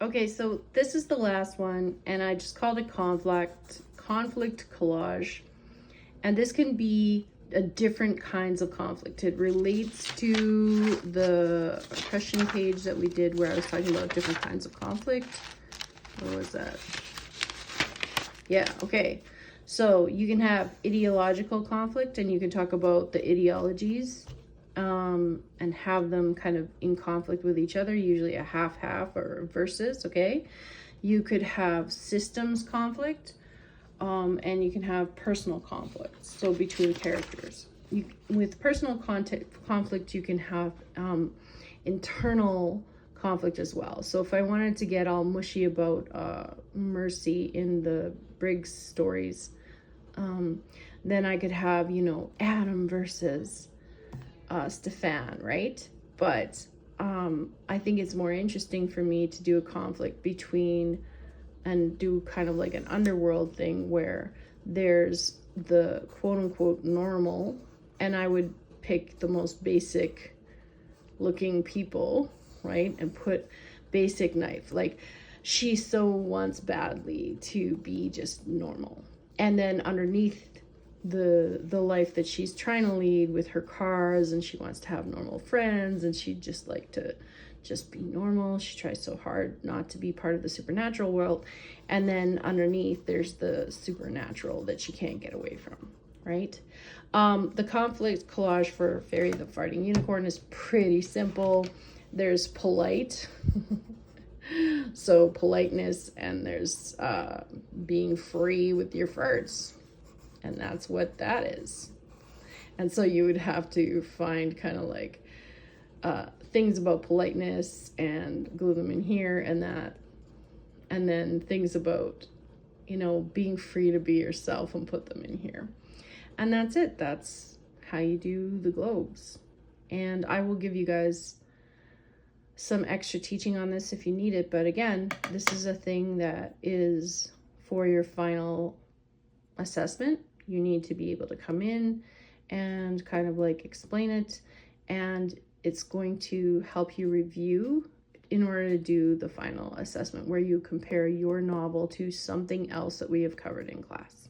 Okay, so this is the last one, and I just called it conflict collage. And this can be a different kinds of conflict. It relates to the question page that we did where I was talking about different kinds of conflict. What was that? Yeah, okay. So you can have ideological conflict, and you can talk about the ideologies and have them kind of in conflict with each other, usually a half-half or versus, okay? You could have systems conflict, and you can have personal conflicts, so between characters. With personal conflict, you can have internal conflict as well. So if I wanted to get all mushy about Mercy in the Briggs stories, then I could have, Adam versus Stefan, right? But I think it's more interesting for me to do a conflict between and do kind of like an underworld thing where there's the quote unquote normal, and I would pick the most basic looking people, right? And put basic knife. Like, she so wants badly to be just normal. And then underneath the life that she's trying to lead with her cars, and she wants to have normal friends, and she'd just like to just be normal. She tries so hard not to be part of the supernatural world. And then underneath there's the supernatural that she can't get away from, right? The conflict collage for Fairy the Farting Unicorn is pretty simple. There's polite, so politeness, and there's being free with your farts. And that's what that is. And so you would have to find kind of like things about politeness and glue them in here and that. And then things about, being free to be yourself and put them in here. And that's it. That's how you do the globes. And I will give you guys some extra teaching on this if you need it. But again, this is a thing that is for your final assessment. You need to be able to come in and kind of like explain it, and it's going to help you review in order to do the final assessment where you compare your novel to something else that we have covered in class.